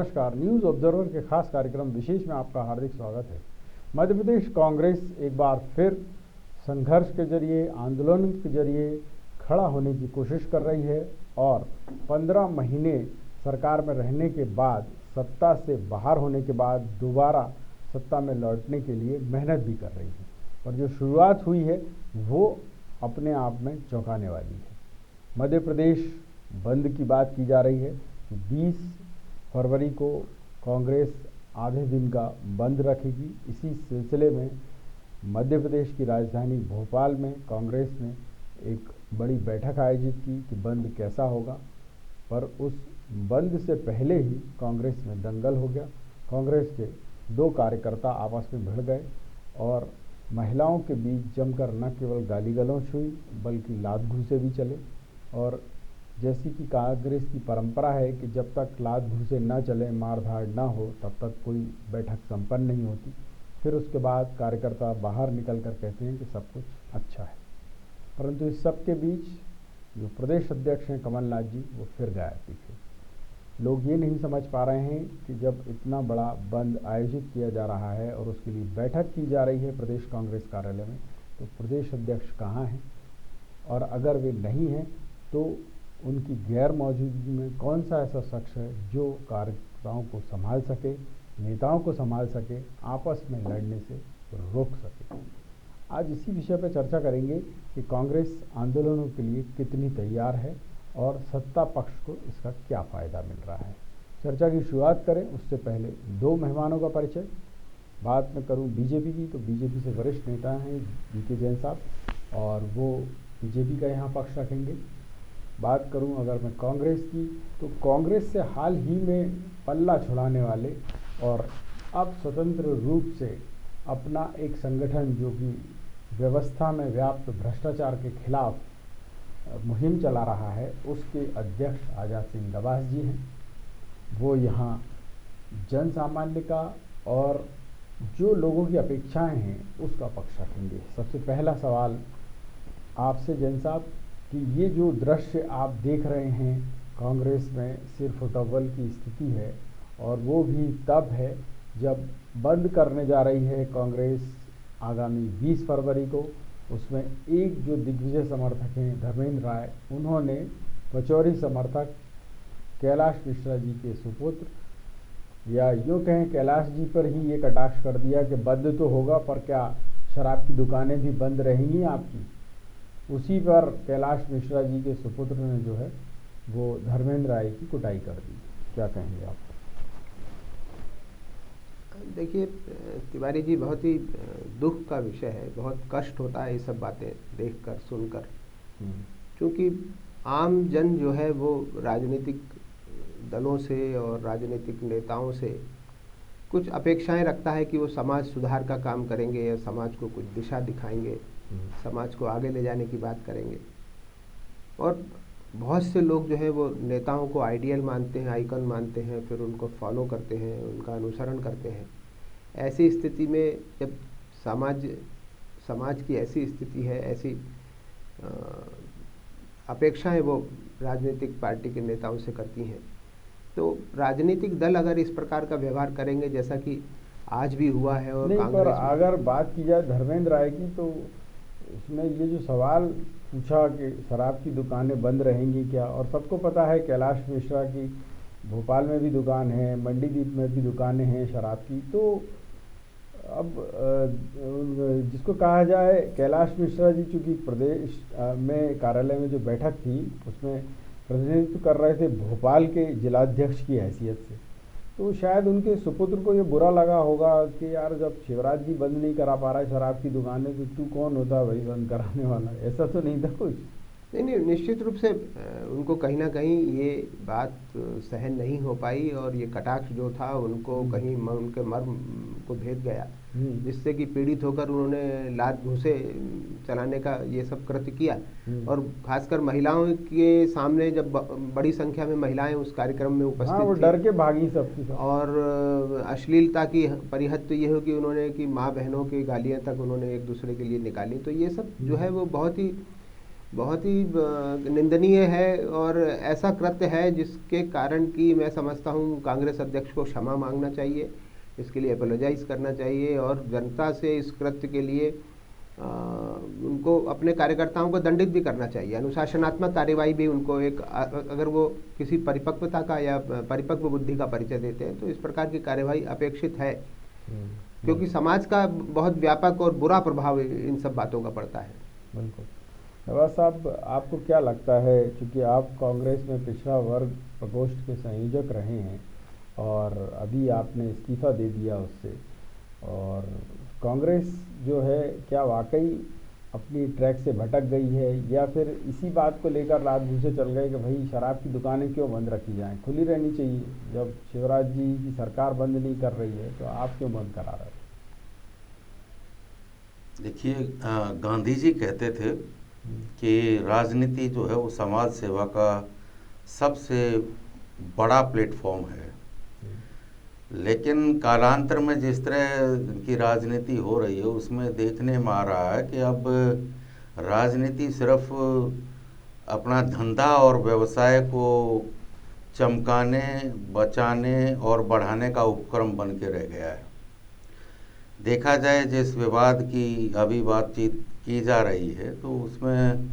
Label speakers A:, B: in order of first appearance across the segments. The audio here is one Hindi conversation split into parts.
A: नमस्कार। न्यूज़ ऑब्जर्वर के खास कार्यक्रम विशेष में आपका हार्दिक स्वागत है। मध्य प्रदेश कांग्रेस एक बार फिर संघर्ष के जरिए, आंदोलन के जरिए खड़ा होने की कोशिश कर रही है और 15 महीने सरकार में रहने के बाद, सत्ता से बाहर होने के बाद दोबारा सत्ता में लौटने के लिए मेहनत भी कर रही है। पर जो शुरुआत हुई है वो अपने आप में चौंकाने वाली है। मध्य प्रदेश बंद की बात की जा रही है कि 20 फरवरी को कांग्रेस आधे दिन का बंद रखेगी। इसी सिलसिले में मध्य प्रदेश की राजधानी भोपाल में कांग्रेस ने एक बड़ी बैठक आयोजित की कि बंद कैसा होगा। पर उस बंद से पहले ही कांग्रेस में दंगल हो गया। कांग्रेस के 2 कार्यकर्ता आपस में भिड़ गए और महिलाओं के बीच जमकर न केवल गाली गलौज हुई बल्कि लात घूंसे भी चले। और जैसी कि कांग्रेस की परंपरा है कि जब तक लात घूंसे न चले, मार धाड़ न हो, तब तक कोई बैठक संपन्न नहीं होती। फिर उसके बाद कार्यकर्ता बाहर निकल कर कहते हैं कि सब कुछ अच्छा है। परंतु इस सब के बीच जो प्रदेश अध्यक्ष हैं कमलनाथ जी, वो फिर गायब दिखे। लोग ये नहीं समझ पा रहे हैं कि जब इतना बड़ा बंद आयोजित किया जा रहा है और उसके लिए बैठक की जा रही है प्रदेश कांग्रेस कार्यालय में, तो प्रदेश अध्यक्ष कहाँ हैं, और अगर वे नहीं हैं तो उनकी गैर मौजूदगी में कौन सा ऐसा शख्स है जो कार्यकर्ताओं को संभाल सके, नेताओं को संभाल सके, आपस में लड़ने से रोक सके। आज इसी विषय पर चर्चा करेंगे कि कांग्रेस आंदोलनों के लिए कितनी तैयार है और सत्ता पक्ष को इसका क्या फ़ायदा मिल रहा है। चर्चा की शुरुआत करें उससे पहले 2 मेहमानों का परिचय। बात में करूं बीजेपी की, तो बीजेपी से वरिष्ठ नेता हैं वीके जैन साहब और वो बीजेपी का यहाँ पक्ष रखेंगे। बात करूं अगर मैं कांग्रेस की, तो कांग्रेस से हाल ही में पल्ला छुड़ाने वाले और अब स्वतंत्र रूप से अपना एक संगठन जो कि व्यवस्था में व्याप्त भ्रष्टाचार के खिलाफ मुहिम चला रहा है, उसके अध्यक्ष आज़ाद सिंह दबास जी हैं। वो यहाँ जन सामान्य का और जो लोगों की अपेक्षाएं हैं उसका पक्ष रखेंगे। सबसे पहला सवाल आपसे जैन साहब कि ये जो दृश्य आप देख रहे हैं, कांग्रेस में सिर्फ डबल की स्थिति है और वो भी तब है जब बंद करने जा रही है कांग्रेस आगामी 20 फरवरी को। उसमें एक जो दिग्विजय समर्थक हैं धर्मेंद्र राय, उन्होंने पचौरी समर्थक कैलाश मिश्रा जी के सुपुत्र, या यूँ कहें कैलाश जी पर ही ये कटाक्ष कर दिया कि बंद तो होगा पर क्या शराब की दुकानें भी बंद रहेंगी आपकी। उसी पर कैलाश मिश्रा जी के सुपुत्र ने जो है वो धर्मेंद्र राय की कुटाई कर दी। क्या कहेंगे आप?
B: देखिए तिवारी जी, बहुत ही दुख का विषय है। बहुत कष्ट होता है ये सब बातें देखकर सुनकर, क्योंकि आम जन जो है वो राजनीतिक दलों से और राजनीतिक नेताओं से कुछ अपेक्षाएं रखता है कि वो समाज सुधार का काम करेंगे या समाज को कुछ दिशा दिखाएंगे, समाज को आगे ले जाने की बात करेंगे। और बहुत से लोग जो है वो नेताओं को आइडियल मानते हैं, आइकन मानते हैं, फिर उनको फॉलो करते हैं, उनका अनुसरण करते हैं। ऐसी स्थिति में जब समाज की ऐसी स्थिति है, ऐसी अपेक्षाएं वो राजनीतिक पार्टी के नेताओं से करती हैं, तो राजनीतिक दल अगर इस प्रकार का व्यवहार करेंगे जैसा कि आज भी हुआ है और
A: नहीं, पर अगर बात की जाए धर्मेंद्र राय की, तो इसमें ये जो सवाल पूछा कि शराब की दुकानें बंद रहेंगी क्या, और सबको पता है कैलाश मिश्रा की भोपाल में भी दुकान है, मंडीदीप में भी दुकानें हैं शराब की। तो अब जिसको कहा जाए, कैलाश मिश्रा जी चूँकि प्रदेश में कार्यालय में जो बैठक थी उसमें प्रतिनिधित्व कर रहे थे भोपाल के जिलाध्यक्ष की हैसियत से, तो शायद उनके सुपुत्र को ये बुरा लगा होगा कि यार जब शिवराज जी बंद नहीं करा पा रहा है शराब की दुकानें, तो तू कौन होता है भाई बंद कराने वाला। ऐसा तो नहीं था कुछ?
B: नहीं, निश्चित रूप से उनको कहीं ना कहीं ये बात सहन नहीं हो पाई और ये कटाक्ष जो था उनको कहीं उनके मर्म को भेद गया, जिससे कि पीड़ित होकर उन्होंने लात घूंसे चलाने का ये सब कृत्य किया। और खासकर महिलाओं के सामने, जब बड़ी संख्या में महिलाएं उस कार्यक्रम में उपस्थित
A: वो डर के भागी सबकी सब।
B: और अश्लीलता की परिहद तो ये हो कि उन्होंने कि माँ बहनों की गालियाँ तक उन्होंने एक दूसरे के लिए निकाली। तो ये सब जो है वो बहुत ही बहुत ही निंदनीय है और ऐसा कृत्य है जिसके कारण कि मैं समझता हूँ कांग्रेस अध्यक्ष को क्षमा मांगना चाहिए, इसके लिए अपोलोजाइज करना चाहिए और जनता से इस कृत्य के लिए उनको अपने कार्यकर्ताओं को दंडित भी करना चाहिए। अनुशासनात्मक कार्यवाही भी उनको एक अगर वो किसी परिपक्वता का या परिपक्व बुद्धि का परिचय देते हैं तो इस प्रकार की कार्यवाही अपेक्षित है, क्योंकि समाज का बहुत व्यापक और बुरा प्रभाव इन सब बातों का पड़ता है।
A: बिल्कुल। नवाज साहब, आपको क्या लगता है, क्योंकि आप कांग्रेस में पिछड़ा वर्ग प्रकोष्ठ के संयोजक रहे हैं और अभी आपने इस्तीफा दे दिया उससे, और कांग्रेस जो है क्या वाकई अपनी ट्रैक से भटक गई है या फिर इसी बात को लेकर रात भूसे चल गए कि भाई शराब की दुकानें क्यों बंद रखी जाएं, खुली रहनी चाहिए? जब शिवराज जी की सरकार बंद नहीं कर रही है तो आप क्यों बंद करा रहे हैं?
C: देखिए, गांधी जी कहते थे कि राजनीति जो है वो समाज सेवा का सबसे बड़ा प्लेटफॉर्म है, लेकिन कालांतर में जिस तरह की राजनीति हो रही है उसमें देखने में आ रहा है कि अब राजनीति सिर्फ अपना धंधा और व्यवसाय को चमकाने, बचाने और बढ़ाने का उपक्रम बन के रह गया है। देखा जाए जिस विवाद की अभी बातचीत की जा रही है तो उसमें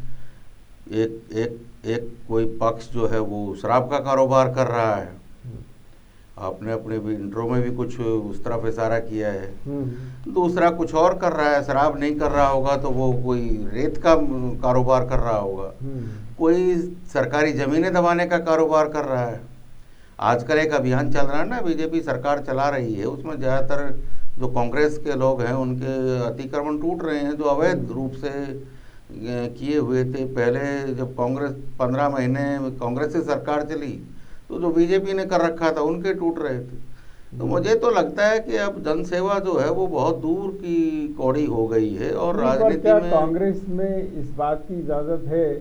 C: एक कोई पक्ष जो है वो शराब का कारोबार कर रहा है। आपने अपने भी इंट्रो में भी कुछ उस तरफ इशारा किया है। दूसरा कुछ और कर रहा है, शराब नहीं कर रहा होगा तो वो कोई रेत का कारोबार कर रहा होगा, कोई सरकारी ज़मीनें दबाने का कारोबार कर रहा है। आजकल एक अभियान चल रहा है ना, बीजेपी सरकार चला रही है, उसमें ज़्यादातर जो कांग्रेस के लोग हैं उनके अतिक्रमण टूट रहे हैं जो अवैध रूप से किए हुए थे। पहले जब कांग्रेस 15 महीने कांग्रेस से सरकार चली तो जो बीजेपी ने कर रखा था उनके टूट रहे थे। तो मुझे तो लगता है कि अब जनसेवा जो है वो बहुत दूर की कौड़ी हो गई है। और राजनीति में
A: कांग्रेस में इस बात की इजाज़त है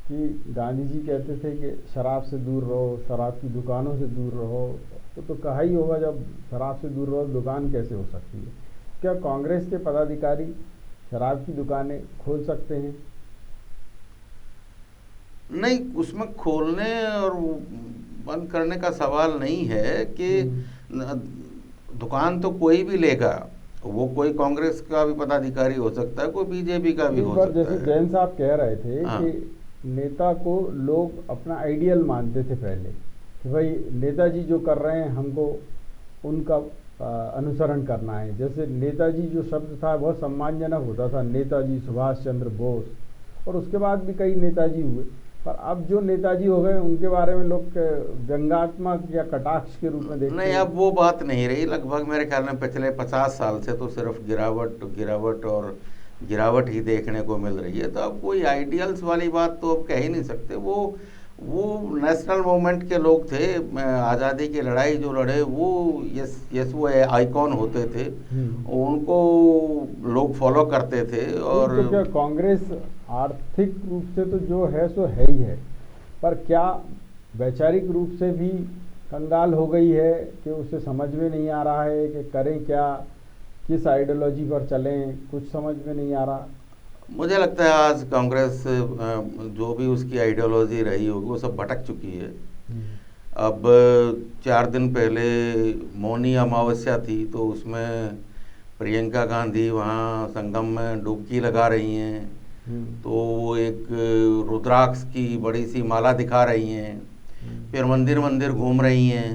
A: कि गांधी जी कहते थे कि शराब से दूर रहो, शराब की दुकानों से दूर रहो, तो कहा ही होगा जब शराब से दूर रहो दुकान कैसे हो सकती है? क्या कांग्रेस के पदाधिकारी शराब की दुकानें खोल सकते हैं?
C: नहीं, उसमें खोलने और बंद करने का सवाल नहीं है कि दुकान तो कोई भी लेगा, वो कोई कांग्रेस का भी पदाधिकारी हो सकता है, कोई बीजेपी का भी हो सकता है।
A: जैसे जैन साहब कह रहे थे कि नेता को लोग अपना आइडियल मानते थे पहले कि भाई नेताजी जो कर रहे हैं हमको उनका अनुसरण करना है। जैसे नेताजी जो शब्द था बहुत सम्मानजनक होता था, नेताजी सुभाष चंद्र बोस, और उसके बाद भी कई नेताजी हुए, पर अब जो नेताजी हो गए उनके बारे में लोग व्यंग्यात्मक या कटाक्ष के रूप में देखते हैं।
C: नहीं, अब वो बात नहीं रही। लगभग मेरे ख्याल में पिछले 50 साल से तो सिर्फ गिरावट ही देखने को मिल रही है। तो अब कोई आइडियल्स वाली बात तो अब कह ही नहीं सकते। वो नेशनल मूवमेंट के लोग थे, आज़ादी की लड़ाई जो लड़े वो वो आइकॉन होते थे, उनको लोग फॉलो करते थे। और
A: तो क्या कांग्रेस आर्थिक रूप से तो जो है सो है ही है, पर क्या वैचारिक रूप से भी कंगाल हो गई है कि उसे समझ में नहीं आ रहा है कि करें क्या, किस आइडियोलॉजी पर चलें, कुछ समझ में नहीं आ रहा?
C: मुझे लगता है आज कांग्रेस जो भी उसकी आइडियोलॉजी रही होगी वो सब भटक चुकी है। अब 4 दिन पहले मौनी अमावस्या थी तो उसमें प्रियंका गांधी वहाँ संगम में डुबकी लगा रही हैं, तो वो एक रुद्राक्ष की बड़ी सी माला दिखा रही हैं, फिर मंदिर मंदिर घूम रही हैं।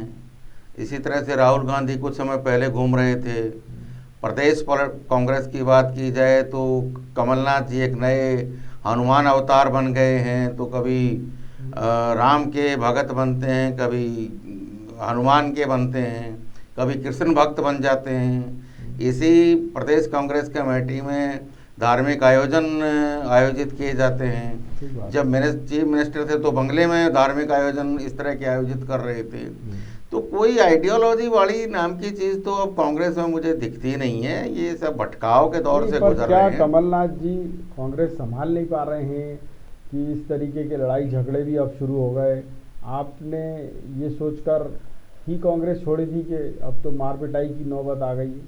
C: इसी तरह से राहुल गांधी कुछ समय पहले घूम रहे थे। प्रदेश पर कांग्रेस की बात की जाए तो कमलनाथ जी एक नए हनुमान अवतार बन गए हैं, तो कभी राम के भगत बनते हैं, कभी हनुमान के बनते हैं, कभी कृष्ण भक्त बन जाते हैं। इसी प्रदेश कांग्रेस कमेटी में धार्मिक आयोजन आयोजित किए जाते हैं। जब मेरे चीफ मिनिस्टर थे तो बंगले में धार्मिक आयोजन इस तरह के आयोजित कर रहे थे। तो कोई आइडियोलॉजी वाली नाम की चीज़ तो अब कांग्रेस में मुझे दिखती नहीं है। ये सब भटकाव के दौर से गुजर रहे हैं।
A: क्या कमलनाथ जी कांग्रेस संभाल नहीं पा रहे हैं कि इस तरीके के लड़ाई झगड़े भी अब शुरू हो गए? आपने ये सोचकर ही कांग्रेस छोड़ी थी कि अब तो मार पिटाई की नौबत आ गई है?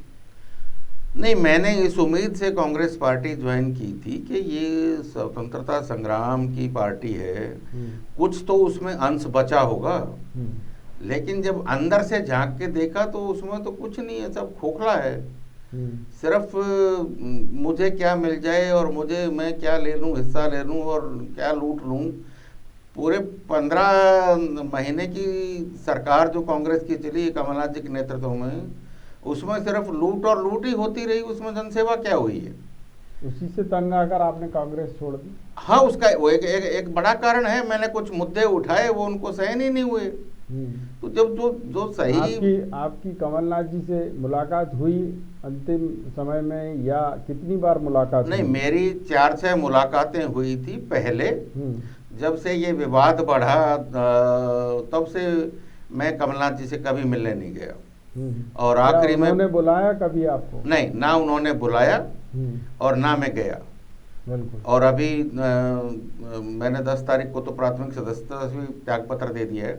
C: नहीं, मैंने इस उम्मीद से कांग्रेस पार्टी ज्वाइन की थी कि ये स्वतंत्रता संग्राम की पार्टी है, कुछ तो उसमें अंश बचा होगा। लेकिन जब अंदर से झांक के देखा तो उसमें तो कुछ नहीं है, सब खोखला है। सिर्फ मुझे क्या मिल जाए और मैं क्या ले लूं, हिस्सा ले लूं और क्या लूट लूं। पूरे 15 महीने की सरकार जो कांग्रेस की चली कमलनाथ जी के नेतृत्व में, उसमें सिर्फ लूट और लूट ही होती रही, उसमें जनसेवा क्या हुई है?
A: उसी से तंग आकर आपने कांग्रेस छोड़ दी?
C: हाँ, उसका वो एक बड़ा कारण है। मैंने कुछ मुद्दे उठाए, वो उनको सहन ही नहीं हुए। तो जब जो सही
A: आपकी कमलनाथ जी से मुलाकात हुई अंतिम समय में, या कितनी बार मुलाकात
C: नहीं,
A: हुई?
C: मेरी 4-6 मुलाकातें हुई थी पहले। जब से ये विवाद बढ़ा तब से मैं कमलनाथ जी से कभी मिलने नहीं गया। और आखिरी में
A: उन्होंने बुलाया कभी आपको?
C: नहीं, ना उन्होंने बुलाया और ना मैं गया।
A: बिल्कुल।
C: और अभी मैंने 10 तारीख को तो प्राथमिक सदस्यता से त्याग पत्र दे दिया है,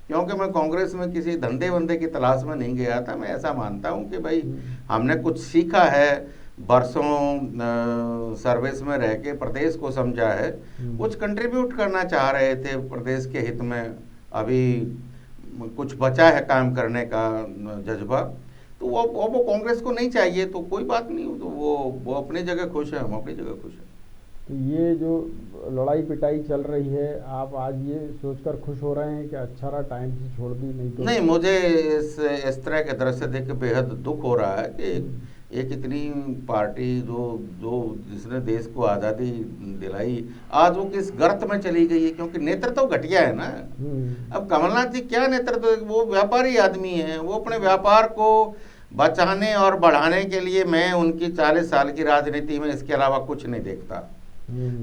C: क्योंकि मैं कांग्रेस में किसी धंधे वंदे की तलाश में नहीं गया था। मैं ऐसा मानता हूं कि भाई हमने कुछ सीखा है, बरसों सर्विस में रह के प्रदेश को समझा है, कुछ कंट्रीब्यूट करना चाह रहे थे प्रदेश के हित में। अभी कुछ बचा है काम करने का जज्बा, तो वो कांग्रेस को नहीं चाहिए, तो कोई बात नहीं। तो वो अपनी जगह खुश है, हम अपनी जगह खुश है।
A: तो ये जो लड़ाई पिटाई चल रही है, आप आज ये सोचकर खुश हो रहे हैं कि अच्छा रहा टाइम से छोड़ दी? नहीं तो
C: नहीं, मुझे इस तरह के दृश्य देख के बेहद दुख हो रहा है कि एक इतनी पार्टी जो जिसने देश को आज़ादी दिलाई, आज वो किस गर्त में चली गई है, क्योंकि नेतृत्व घटिया है ना। अब कमलनाथ जी क्या नेतृत्व, वो व्यापारी आदमी है, वो अपने व्यापार को बचाने और बढ़ाने के लिए मैं उनकी 40 साल की राजनीति में इसके अलावा कुछ नहीं देखता।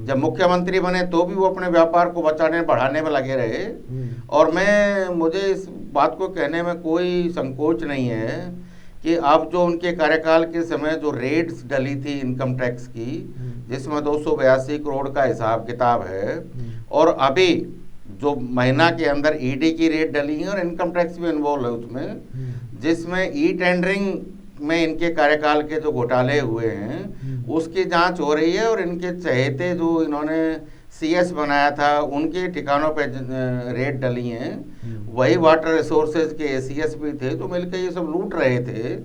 C: जब मुख्यमंत्री बने तो भी वो अपने व्यापार को बचाने बढ़ाने में लगे रहे। और मुझे इस बात को कहने में कोई संकोच नहीं है कि अब जो उनके कार्यकाल के समय जो रेड्स डली थी इनकम टैक्स की, जिसमें 282 करोड़ का हिसाब किताब है, और अभी जो महीना के अंदर ईडी की रेड डली है और इनकम टैक्स भी इन्वॉल्व है उसमें, जिसमें ई टेंडरिंग में इनके कार्यकाल के जो घोटाले हुए हैं उसकी जांच हो रही है। और इनके चहेते जो इन्होंने सीएस बनाया था उनके ठिकानों पे रेड डली हैं। वही वाटर रिसोर्सेज के एसीएस भी थे जो मिलकर ये सब लूट रहे थे।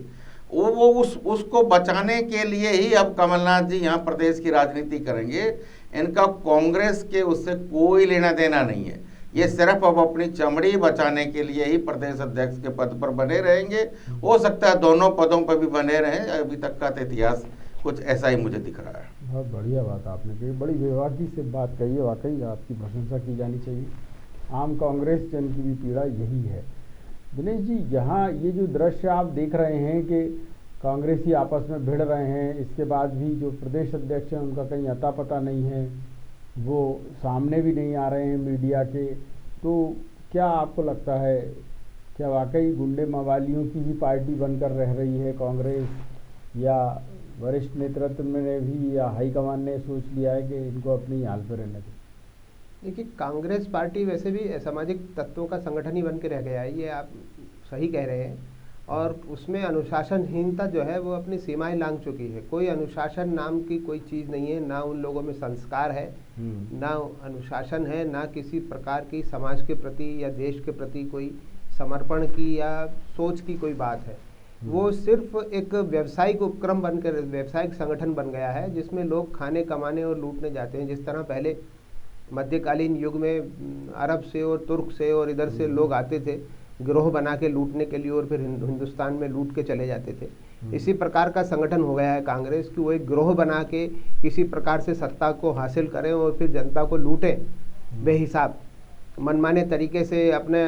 C: वो उसको बचाने के लिए ही अब कमलनाथ जी यहाँ प्रदेश की राजनीति करेंगे। इनका कांग्रेस के उससे कोई लेना देना नहीं है। ये सिर्फ अब अपनी चमड़ी बचाने के लिए ही प्रदेश अध्यक्ष के पद पर बने रहेंगे। हो सकता है दोनों पदों पर भी बने रहें। अभी तक का इतिहास कुछ ऐसा ही मुझे दिख रहा है।
A: बहुत बढ़िया बात आपने कही, बड़ी विवादी से बात कही है, वाकई आपकी प्रशंसा की जानी चाहिए। आम कांग्रेस जन की भी पीड़ा यही है। दिनेश जी, यहाँ ये जो दृश्य आप देख रहे हैं कि कांग्रेसी आपस में भिड़ रहे हैं, इसके बाद भी जो प्रदेश अध्यक्ष हैं उनका कहीं अता पता नहीं है, वो सामने भी नहीं आ रहे हैं मीडिया के, तो क्या आपको लगता है क्या वाकई गुंडे मवालियों की ही पार्टी बनकर रह रही है कांग्रेस, या वरिष्ठ नेतृत्व ने भी या हाईकमान ने सोच लिया है कि इनको अपनी हाल पर रहने दें?
B: देखिए, कांग्रेस पार्टी वैसे भी असामाजिक तत्वों का संगठन ही बन के रह गया है, ये आप सही कह रहे हैं। और उसमें अनुशासनहीनता जो है वो अपनी सीमाएं लांघ चुकी है। कोई अनुशासन नाम की कोई चीज़ नहीं है, ना उन लोगों में संस्कार है, ना अनुशासन है, ना किसी प्रकार की समाज के प्रति या देश के प्रति कोई समर्पण की या सोच की कोई बात है। वो सिर्फ एक व्यावसायिक उपक्रम बनकर व्यावसायिक संगठन बन गया है, जिसमें लोग खाने कमाने और लूटने जाते हैं। जिस तरह पहले मध्यकालीन युग में अरब से और तुर्क से और इधर से लोग आते थे गिरोह बना के लूटने के लिए और फिर हिंदुस्तान में लूट के चले जाते थे, इसी प्रकार का संगठन हो गया है कांग्रेस कि वो एक गिरोह बना के किसी प्रकार से सत्ता को हासिल करें और फिर जनता को लूटें, बेहिसाब मनमाने तरीके से अपने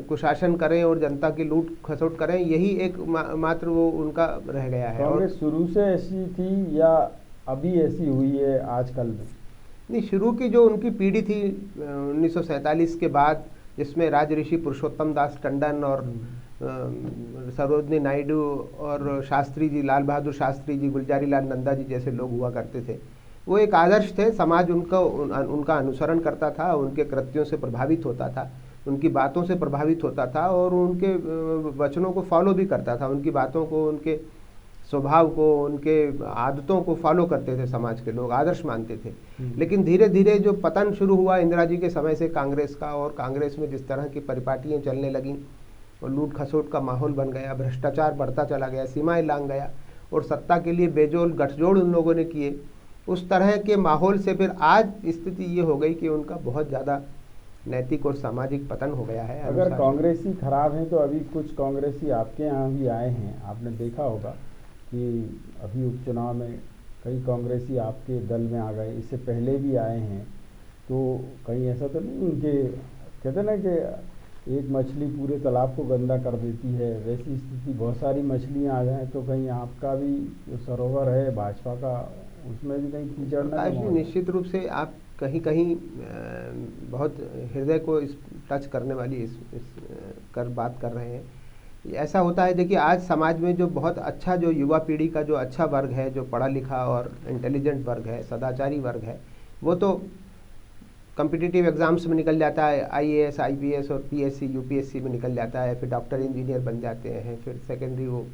B: कुशासन करें और जनता की लूट खसोट करें। यही एक मात्र वो उनका रह गया है।
A: कांग्रेस शुरू से ऐसी थी या अभी ऐसी हुई है आजकल में?
B: नहीं, शुरू की जो उनकी पीढ़ी थी 1947 के बाद, जिसमें राजऋषि पुरुषोत्तम दास टंडन और सरोजनी नायडू और शास्त्री जी, लाल बहादुर शास्त्री जी, गुलजारी लाल नंदा जी जैसे लोग हुआ करते थे, वो एक आदर्श थे। समाज उनका अनुसरण करता था, उनके कृत्यों से प्रभावित होता था, उनकी बातों से प्रभावित होता था और उनके वचनों को फॉलो भी करता था, उनकी बातों को, उनके स्वभाव को, उनके आदतों को फॉलो करते थे, समाज के लोग आदर्श मानते थे। लेकिन धीरे धीरे जो पतन शुरू हुआ इंदिरा जी के समय से कांग्रेस का, और कांग्रेस में जिस तरह की परिपाटियाँ चलने लगीं और लूट खसोट का माहौल बन गया, भ्रष्टाचार बढ़ता चला गया, सीमाएं लांघ गया, और सत्ता के लिए बेजोल गठजोड़ उन लोगों ने किए, उस तरह के माहौल से फिर आज स्थिति ये हो गई कि उनका बहुत ज़्यादा नैतिक और सामाजिक पतन हो गया है।
A: अगर कांग्रेसी खराब हैं तो अभी कुछ कांग्रेसी आपके यहाँ भी आए हैं, आपने देखा होगा कि अभी उपचुनाव में कई कांग्रेसी आपके दल में आ गए, इससे पहले भी आए हैं, तो कहीं ऐसा तो नहीं उनके, कहते ना कि एक मछली पूरे तालाब को गंदा कर देती है, वैसी स्थिति बहुत सारी मछलियाँ आ जाएं तो कहीं आपका भी जो सरोवर है भाजपा का, उसमें भी कहीं कीचड़ ना हो?
B: निश्चित रूप से आप कहीं कहीं बहुत हृदय को इस टच करने वाली इस कर बात कर रहे हैं। ऐसा होता है, देखिए आज समाज में जो बहुत अच्छा, जो युवा पीढ़ी का जो अच्छा वर्ग है, जो पढ़ा लिखा और इंटेलिजेंट वर्ग है, सदाचारी वर्ग है, वो तो कॉम्पिटिटिव एग्जाम्स में निकल जाता है, आईएएस, आईपीएस और पीएससी, यूपीएससी में निकल जाता है, फिर डॉक्टर इंजीनियर बन जाते हैं, फिर सेकेंडरी वो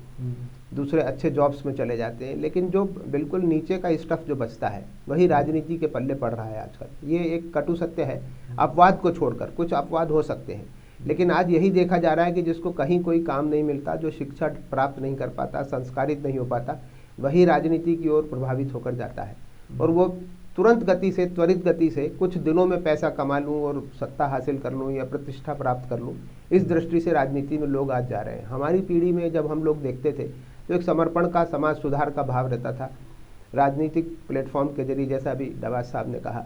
B: दूसरे अच्छे जॉब्स में चले जाते हैं। लेकिन जो बिल्कुल नीचे का स्टफ जो बचता है वही राजनीति के पल्ले पड़ रहा है आजकल। ये एक कटु सत्य है, अपवाद को छोड़कर। कुछ अपवाद हो सकते हैं, लेकिन आज यही देखा जा रहा है कि जिसको कहीं कोई काम नहीं मिलता, जो शिक्षा प्राप्त नहीं कर पाता, संस्कारित नहीं हो पाता, वही राजनीति की ओर प्रभावित होकर जाता है, और वो तुरंत गति से, त्वरित गति से कुछ दिनों में पैसा कमा लूँ और सत्ता हासिल कर लूँ या प्रतिष्ठा प्राप्त कर लूँ, इस दृष्टि से राजनीति में लोग आज जा रहे हैं। हमारी पीढ़ी में जब हम लोग देखते थे तो एक समर्पण का, समाज सुधार का भाव रहता था। राजनीतिक प्लेटफॉर्म के जरिए, जैसा अभी नवाज साहब ने कहा,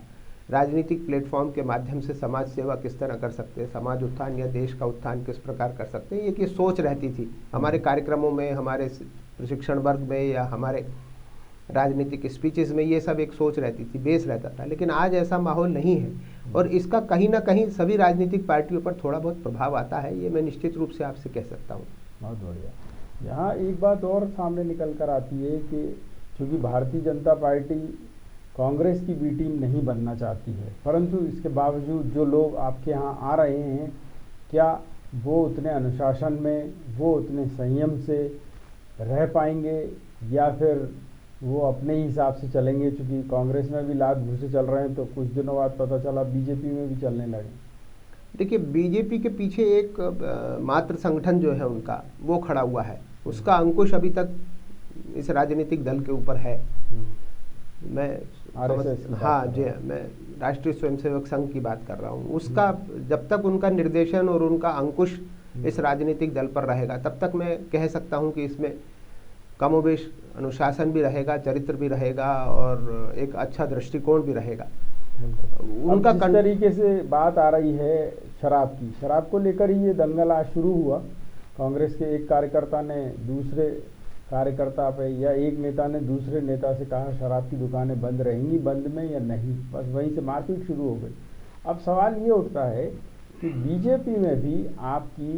B: राजनीतिक प्लेटफॉर्म के माध्यम से समाज सेवा किस तरह कर सकते हैं, समाज उत्थान या देश का उत्थान किस प्रकार कर सकते हैं, ये सोच रहती थी हमारे कार्यक्रमों में, हमारे प्रशिक्षण वर्ग में या हमारे राजनीतिक स्पीचेस में। ये सब एक सोच रहती थी, बेस रहता था। लेकिन आज ऐसा माहौल नहीं है, और इसका कहीं ना कहीं सभी राजनीतिक पार्टियों पर थोड़ा बहुत प्रभाव आता है, ये मैं निश्चित रूप से आपसे कह सकता हूँ।
A: बहुत बढ़िया। यहाँ एक बात और सामने निकल कर आती है कि चूँकि भारतीय जनता पार्टी कांग्रेस की बी टीम नहीं बनना चाहती है, परंतु इसके बावजूद जो लोग आपके यहाँ आ रहे हैं, क्या वो उतने अनुशासन में, वो उतने संयम से रह पाएंगे, या फिर वो अपने ही हिसाब से चलेंगे? चूँकि कांग्रेस में भी लात घूंसे चल रहे हैं, तो कुछ दिनों बाद पता चला बीजेपी में भी चलने लगे।
B: देखिए, बीजेपी के पीछे एक मात्र संगठन जो है उनका, वो खड़ा हुआ है, उसका अंकुश अभी तक इस राजनीतिक दल के ऊपर है। मैं हाँ जी, मैं राष्ट्रीय स्वयंसेवक संघ की बात कर रहा हूँ। उसका जब तक उनका निर्देशन और उनका अंकुश इस राजनीतिक दल पर रहेगा, तब तक मैं कह सकता हूँ कि इसमें कमोबेश अनुशासन भी रहेगा, चरित्र भी रहेगा, और एक अच्छा दृष्टिकोण भी रहेगा।
A: उनका जिस तरीके से बात आ रही है शराब की, शराब को लेकर ही ये दंगल आज शुरू हुआ। कांग्रेस के एक कार्यकर्ता ने दूसरे कार्यकर्ता पे, या एक नेता ने दूसरे नेता से कहा शराब की दुकानें बंद रहेंगी, बंद में या नहीं, बस वहीं से मारपीट शुरू हो गई। अब सवाल ये उठता है कि बीजेपी में भी आपकी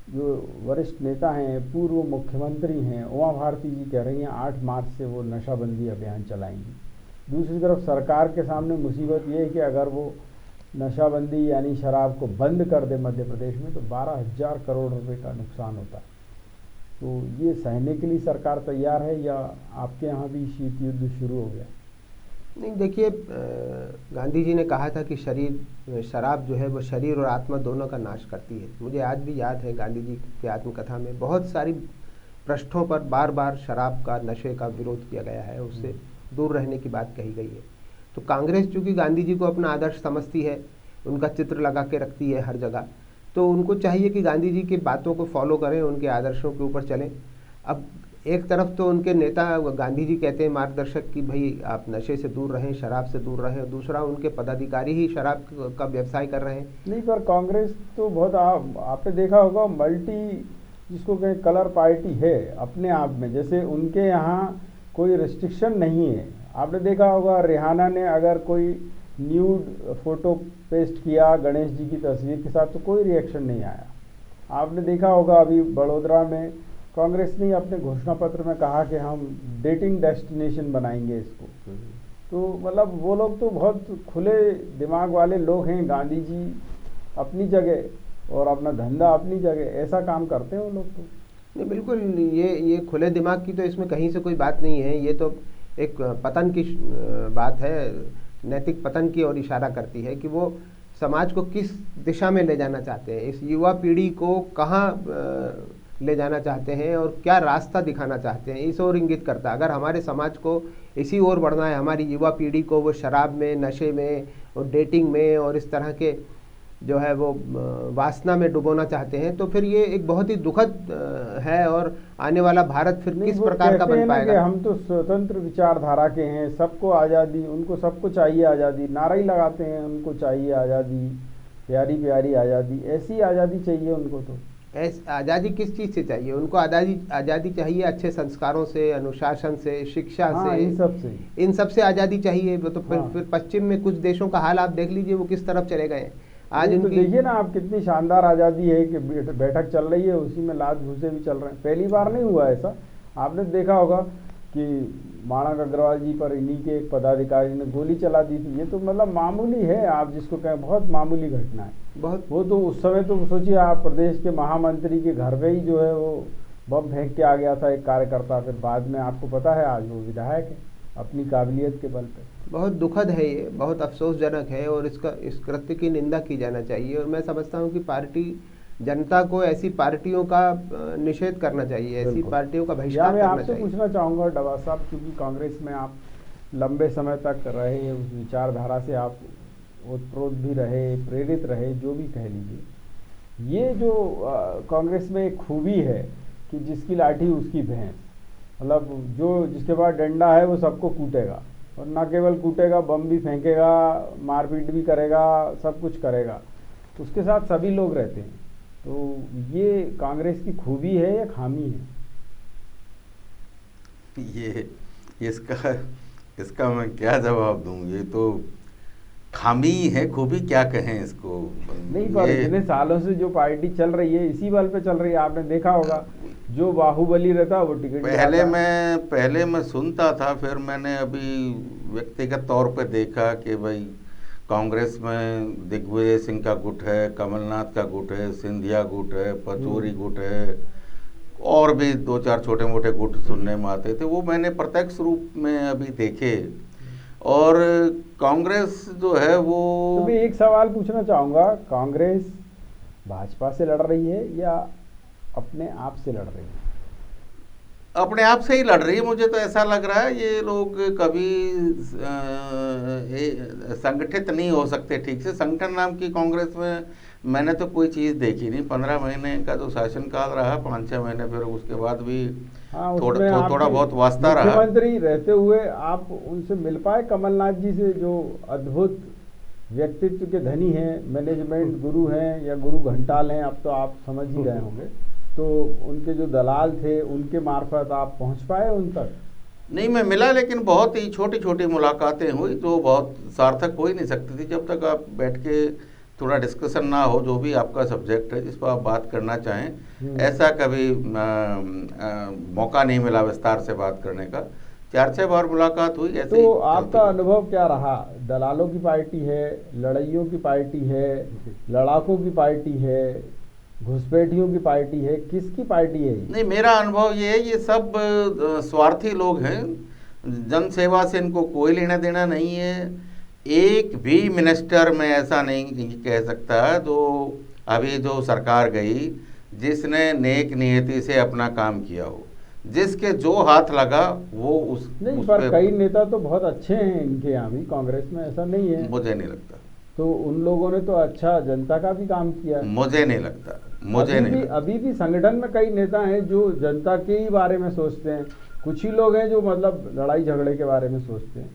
A: जो वरिष्ठ नेता हैं, पूर्व मुख्यमंत्री हैं, उमा भारती जी कह रही हैं 8 मार्च से वो नशाबंदी अभियान चलाएंगी। दूसरी तरफ सरकार के सामने मुसीबत ये है कि अगर वो नशाबंदी यानी शराब को बंद कर दे मध्य प्रदेश में, तो 12,000 करोड़ रुपए का नुकसान होता है। तो ये सहने के लिए सरकार तैयार है, या आपके यहाँ भी शीत युद्ध शुरू हो गया?
B: नहीं, देखिए, गांधी जी ने कहा था कि शराब जो है वो शरीर और आत्मा दोनों का नाश करती है। मुझे आज भी याद है, गांधी जी की आत्मकथा में बहुत सारी पृष्ठों पर बार बार शराब का, नशे का विरोध किया गया है, उससे दूर रहने की बात कही गई है। तो कांग्रेस चूँकि गांधी जी को अपना आदर्श समझती है, उनका चित्र लगा के रखती है हर जगह, तो उनको चाहिए कि गांधी जी की बातों को फॉलो करें, उनके आदर्शों के ऊपर चलें। अब एक तरफ तो उनके नेता गांधी जी कहते हैं, मार्गदर्शक, कि भाई आप नशे से दूर रहें, शराब से दूर रहें, दूसरा उनके पदाधिकारी ही शराब का व्यवसाय कर रहे हैं।
A: नहीं, पर कांग्रेस तो बहुत आपने देखा होगा मल्टी, जिसको कहें कलर पार्टी है अपने आप में। जैसे उनके यहाँ कोई रिस्ट्रिक्शन नहीं है। आपने देखा होगा रिहाना ने अगर कोई न्यूड फोटो पेस्ट किया गणेश जी की तस्वीर के साथ, तो कोई रिएक्शन नहीं आया। आपने देखा होगा अभी बड़ोदरा में कांग्रेस ने अपने घोषणा पत्र में कहा कि हम डेटिंग डेस्टिनेशन बनाएंगे इसको। तो मतलब वो लोग तो बहुत खुले दिमाग वाले लोग हैं। गांधी जी अपनी जगह और अपना धंधा अपनी जगह, ऐसा काम करते हैं वो लोग। तो
B: नहीं, बिल्कुल ये खुले दिमाग की तो इसमें कहीं से कोई बात नहीं है। ये तो एक पतन की बात है, नैतिक पतन की ओर इशारा करती है कि वो समाज को किस दिशा में ले जाना चाहते हैं, इस युवा पीढ़ी को कहाँ ले जाना चाहते हैं और क्या रास्ता दिखाना चाहते हैं, इस ओर इंगित करता है। अगर हमारे समाज को इसी ओर बढ़ना है, हमारी युवा पीढ़ी को वो शराब में, नशे में और डेटिंग में और इस तरह के जो है वो वासना में डुबोना चाहते हैं, तो फिर ये एक बहुत ही दुखद है। और आने वाला भारत फिर किस प्रकार का बन पाएगा।
A: हम तो स्वतंत्र विचारधारा के हैं, सबको आज़ादी, उनको सबको चाहिए आज़ादी, नारा ही लगाते हैं उनको चाहिए आज़ादी, प्यारी प्यारी आज़ादी। ऐसी आज़ादी चाहिए उनको। तो
B: आज़ादी किस चीज़ से चाहिए उनको? आज़ादी चाहिए अच्छे संस्कारों से, अनुशासन से, शिक्षा से, इन सब से आज़ादी चाहिए। तो फिर पश्चिम में कुछ देशों का हाल आप देख लीजिए, वो किस तरफ चले गए। आज
A: तो देखिए ना आप, कितनी शानदार आज़ादी है कि बैठक चल रही है, उसी में लात घूसे भी चल रहे हैं। पहली बार नहीं हुआ ऐसा। आपने देखा होगा कि माणक अग्रवाल जी पर इन्हीं के एक पदाधिकारी ने गोली चला दी थी। ये तो मतलब मामूली है, आप जिसको कहें बहुत मामूली घटना है। बहुत वो तो उस समय तो सोचिए आप, प्रदेश के महामंत्री के घर पे ही जो है वो बम फेंक के आ गया था एक कार्यकर्ता। फिर बाद में आपको पता है आज वो विधायक है अपनी काबिलियत के बल पे। बहुत
B: दुखद है ये, बहुत अफसोसजनक है और इस कृत्य की निंदा की जाना चाहिए। और मैं समझता हूँ कि पार्टी, जनता को ऐसी पार्टियों का निषेध करना चाहिए, ऐसी पार्टियों का बहिष्कार करना चाहिए।
A: मैं आपसे पूछना चाहूँगा डबा साहब, क्योंकि कांग्रेस में आप लंबे समय तक रहे, उस विचारधारा से आप ओतप्रोत भी रहे, प्रेरित रहे, जो भी कह लीजिए। ये जो कांग्रेस में एक खूबी है कि जिसकी लाठी उसकी भैंस, मतलब जो जिसके पास डंडा है वो सबको कूटेगा, और ना केवल कूटेगा, बम भी फेंकेगा, मारपीट भी करेगा, सब कुछ करेगा। तो उसके साथ सभी लोग रहते हैं। तो ये कांग्रेस की खूबी है या खामी है?
C: ये इसका मैं क्या जवाब दूं? ये तो खामी है, खूबी क्या कहें इसको।
A: नहीं, पर इतने सालों से जो पार्टी चल रही है इसी बल पे चल रही है। आपने देखा होगा जो बाहुबली रहता वो टिकट
C: पहले मैं सुनता था, फिर मैंने अभी व्यक्तिगत तौर पे देखा कि भाई कांग्रेस में दिग्विजय सिंह का गुट है, कमलनाथ का गुट है, सिंधिया गुट है, पचौरी गुट है, और भी 2-4 छोटे मोटे गुट सुनने में आते थे। वो मैंने प्रत्यक्ष रूप में अभी देखे। और कांग्रेस जो है वो,
A: तो मैं एक सवाल पूछना चाहूँगा, कांग्रेस भाजपा से लड़ रही है या अपने आप से लड़ रही है?
C: अपने आप से ही लड़ रही है, मुझे तो ऐसा लग रहा है। ये लोग कभी संगठित नहीं हो सकते ठीक से। संगठन नाम की कांग्रेस में मैंने तो कोई चीज़ देखी नहीं। 15 महीने का जो शासनकाल रहा, 5-6 महीने, फिर उसके बाद भी थोड़ा बहुत वास्ता रहा।
A: मुख्यमंत्री रहते हुए आप उनसे मिल पाए कमलनाथ जी से, जो अद्भुत व्यक्तित्व के धनी हैं, मैनेजमेंट गुरु हैं या गुरु घंटाल हैं, अब तो आप समझ ही रहे होंगे। तो उनके जो दलाल थे उनके मार्फत आप पहुंच पाए उन तक?
C: नहीं, मैं मिला, लेकिन बहुत ही छोटी छोटी मुलाकातें हुई जो बहुत सार्थक हो ही नहीं सकती थी। जब तक आप बैठ के थोड़ा डिस्कशन ना हो, जो भी आपका सब्जेक्ट है जिस पर आप बात करना चाहें, ऐसा कभी मौका नहीं मिला विस्तार से बात करने का। 4-6 बार मुलाकात हुई ऐसे।
A: तो आपका अनुभव क्या रहा? दलालों की पार्टी है, लड़ाइयों की पार्टी है, लड़ाकों की पार्टी है, घुसपैठियों की पार्टी है, किसकी पार्टी है?
C: नहीं, मेरा अनुभव ये है, ये सब स्वार्थी लोग हैं। जन सेवा से इनको कोई लेना देना नहीं है। एक भी मिनिस्टर में ऐसा नहीं कह सकता जो अभी जो सरकार गई जिसने नेक नियति से अपना काम किया हो। जिसके जो हाथ लगा वो उस
A: नहीं, पर कई नेता तो बहुत अच्छे हैं इनके यहाँ भी, कांग्रेस में ऐसा नहीं है।
C: मुझे नहीं लगता।
A: तो उन लोगों ने तो अच्छा जनता का भी काम किया है।
C: मुझे नहीं लगता।
A: अभी भी संगठन में कई नेता हैं जो जनता के ही बारे में सोचते हैं। कुछ ही लोग हैं जो मतलब लड़ाई झगड़े के बारे में सोचते हैं।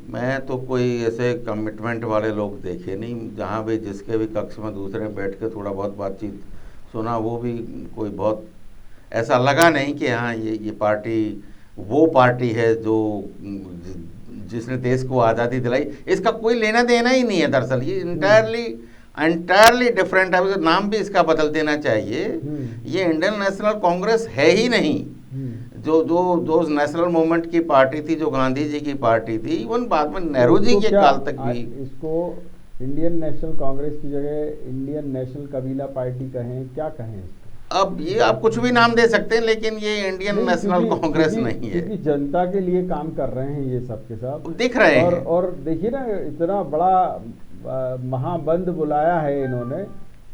C: मैं तो कोई ऐसे कमिटमेंट वाले लोग देखे नहीं। जहाँ भी जिसके भी कक्ष में दूसरे बैठ के थोड़ा बहुत बातचीत सुना, वो भी कोई बहुत ऐसा लगा नहीं कि हाँ ये पार्टी वो पार्टी है जो जिसने देश को आज़ादी दिलाई। इसका कोई लेना देना ही नहीं है। दरअसल ये इंटायरली डिफरेंट है। नाम भी इसका बदल देना चाहिए। ये इंडियन नेशनल कांग्रेस है ही नहीं। जो नेशनल मूवमेंट की पार्टी थी, जो गांधी जी की पार्टी थी, इवन बाद में नेहरू जी के काल तक भी।
A: इसको इंडियन नेशनल कांग्रेस की जगह इंडियन नेशनल कबीला पार्टी कहें, क्या कहें?
C: अब ये आप कुछ भी नाम दे सकते हैं, लेकिन ये इंडियन नेशनल कांग्रेस नहीं है।
A: क्योंकि जनता के लिए काम कर रहे हैं ये सब के सब,
C: दिख रहे हैं।
A: और देखिए ना, इतना बड़ा महाबंद बुलाया है इन्होंने,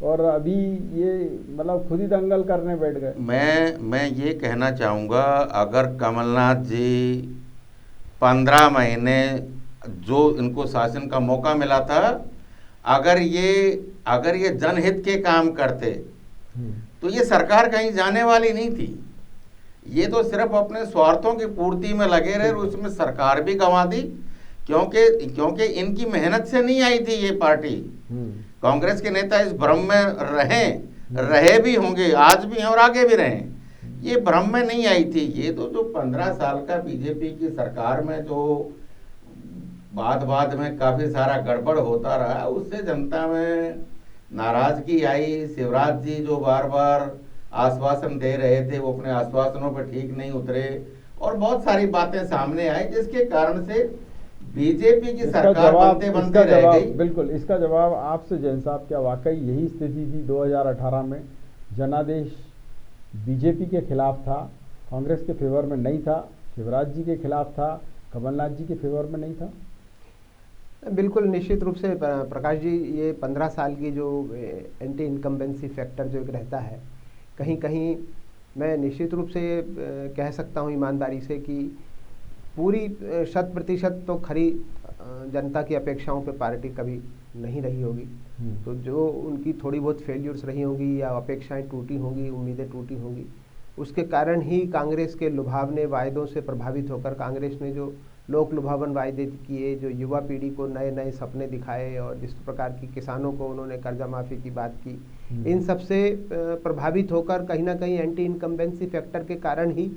A: और अभी ये मतलब खुद ही दंगल करने बैठ गए।
C: मैं ये कहना चाहूँगा, अगर कमलनाथ जी 15 महीने जो इनको शासन का मौका मिला था, अगर ये जनहित के काम करते तो ये सरकार कहीं जाने वाली नहीं थी। ये तो सिर्फ अपने स्वार्थों की पूर्ति में लगे रहे, और उसमें सरकार भी गंवा दी, क्योंकि इनकी मेहनत से नहीं आई थी ये पार्टी। कांग्रेस के नेता इस भ्रम में रहे भी होंगे, आज भी हैं और आगे भी रहें, ये भ्रम में नहीं आई थी। ये तो जो 15 साल का बीजेपी की सरकार में जो बाद में काफी सारा गड़बड़ होता रहा, उससे जनता में नाराजगी आई। शिवराज जी जो बार बार आश्वासन दे रहे थे, वो अपने आश्वासनों पर ठीक नहीं उतरे, और बहुत सारी बातें सामने आई, जिसके कारण से बीजेपी की सरकार बनते रह गई।
A: बिल्कुल, इसका जवाब आपसे जैन साहब, क्या वाकई यही स्थिति थी 2018 में? जनादेश बीजेपी के खिलाफ था, कांग्रेस के फेवर में नहीं था, शिवराज जी के खिलाफ था, कमलनाथ जी के फेवर में नहीं था।
B: बिल्कुल, निश्चित रूप से प्रकाश जी, ये 15 साल की जो एंटी इनकम्बेंसी फैक्टर जो एक रहता है, कहीं कहीं मैं निश्चित रूप से ये कह सकता हूँ ईमानदारी से कि पूरी 100% तो खरी जनता की अपेक्षाओं पे पार्टी कभी नहीं रही होगी। तो जो उनकी थोड़ी बहुत फेल्यूर्स रही होंगी, या अपेक्षाएं टूटी होंगी, उम्मीदें टूटी होंगी, उसके कारण ही कांग्रेस के लुभावने वायदों से प्रभावित होकर कांग्रेस ने जो लोक लुभावन वायदे किए, जो युवा पीढ़ी को नए नए सपने दिखाए, और जिस प्रकार की किसानों को उन्होंने कर्जा माफ़ी की बात की, इन सब से प्रभावित होकर कहीं ना कहीं एंटी इनकम्बेंसी फैक्टर के कारण ही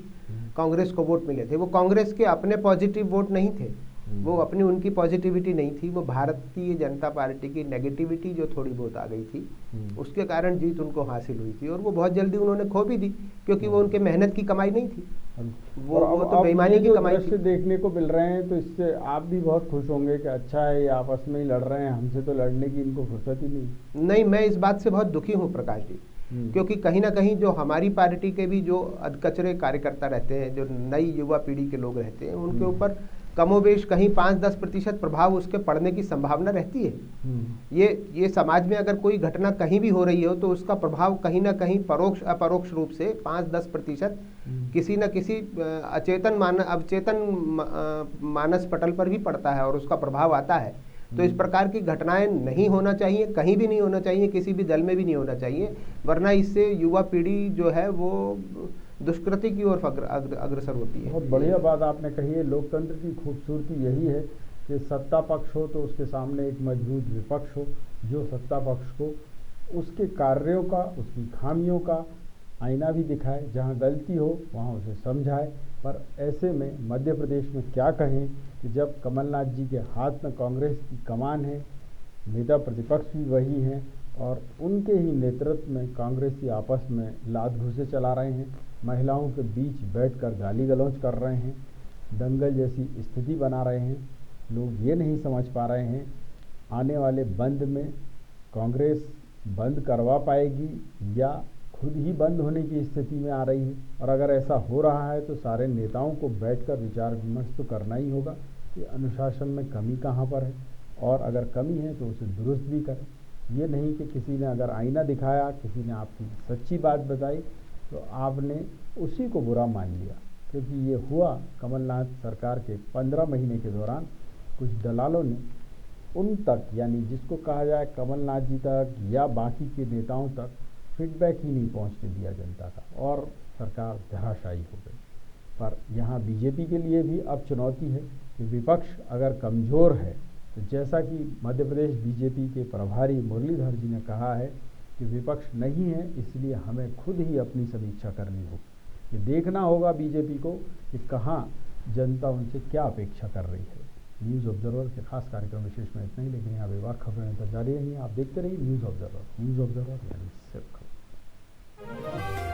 B: कांग्रेस को वोट मिले थे। वो कांग्रेस के अपने पॉजिटिव वोट नहीं थे, वो अपनी उनकी पॉजिटिविटी नहीं थी, वो भारतीय जनता पार्टी की नेगेटिविटी जो थोड़ी बहुत आ गई थी, उसके कारण जीत उनको हासिल हुई थी, और वो बहुत जल्दी उन्होंने खो भी दी, क्योंकि वो उनके मेहनत की कमाई नहीं थी, वो तो बेईमानी की कमाई थी।
A: देखने को मिल रहे हैं, तो इससे आप भी बहुत खुश होंगे कि अच्छा है, ये आपस में ही लड़ रहे हैं, हमसे तो लड़ने की इनको फुर्सत ही नहीं।
B: मैं इस बात से बहुत दुखी हूँ प्रकाश जी, क्योंकि कहीं ना कहीं जो हमारी पार्टी के भी जो अधकचरे कार्यकर्ता रहते हैं, जो नई युवा पीढ़ी के लोग रहते हैं, उनके ऊपर कमोबेश कहीं 5-10% प्रभाव उसके पड़ने की संभावना रहती है। ये समाज में अगर कोई घटना कहीं भी हो रही हो, तो उसका प्रभाव कहीं ना कहीं परोक्ष अपरोक्ष रूप से 5-10% किसी न किसी अवचेतन मानस पटल पर भी पड़ता है, और उसका प्रभाव आता है। तो इस प्रकार की घटनाएं नहीं होना चाहिए, कहीं भी नहीं होना चाहिए, किसी भी दल में भी नहीं होना चाहिए, वरना इससे युवा पीढ़ी जो है वो दुष्कृति की ओर अग्रसर होती है।
A: बहुत बढ़िया बात आपने कही है। लोकतंत्र की खूबसूरती यही है कि सत्ता पक्ष हो तो उसके सामने एक मजबूत विपक्ष हो, जो सत्ता पक्ष को उसके कार्यों का, उसकी खामियों का आईना भी दिखाए, जहां गलती हो वहां उसे समझाए। पर ऐसे में मध्य प्रदेश में क्या कहें कि जब कमलनाथ जी के हाथ में कांग्रेस की कमान है, नेता प्रतिपक्ष भी वही हैं, और उनके ही नेतृत्व में कांग्रेसी आपस में लात घूंसे चला रहे हैं, महिलाओं के बीच बैठकर गाली गलौज कर रहे हैं, दंगल जैसी स्थिति बना रहे हैं। लोग ये नहीं समझ पा रहे हैं आने वाले बंद में कांग्रेस बंद करवा पाएगी या खुद ही बंद होने की स्थिति में आ रही है। और अगर ऐसा हो रहा है तो सारे नेताओं को बैठकर विचार विमर्श तो करना ही होगा कि अनुशासन में कमी कहाँ पर है, और अगर कमी है तो उसे दुरुस्त भी करें। ये नहीं कि किसी ने अगर आईना दिखाया, किसी ने आपकी सच्ची बात बताई तो आपने उसी को बुरा मान लिया। क्योंकि ये हुआ कमलनाथ सरकार के 15 महीने के दौरान, कुछ दलालों ने उन तक, यानी जिसको कहा जाए कमलनाथ जी तक या बाकी के नेताओं तक, फीडबैक ही नहीं पहुंचने दिया जनता का, और सरकार धराशायी हो गई। पर यहाँ बीजेपी के लिए भी अब चुनौती है कि विपक्ष अगर कमज़ोर है, तो जैसा कि मध्य प्रदेश बीजेपी के प्रभारी मुरलीधर जी ने कहा है कि विपक्ष नहीं है, इसलिए हमें खुद ही अपनी समीक्षा करनी होगी। ये देखना होगा बीजेपी को कि कहाँ जनता उनसे क्या अपेक्षा कर रही है। न्यूज़ ऑब्जर्वर के खास कार्यक्रम विशेष में इतना ही, लेकिन यहाँ बेबाक खबरें तो जारी रहेंगी। आप देखते रहिए न्यूज़ ऑब्जर्वर यानी सिर्फ खबर।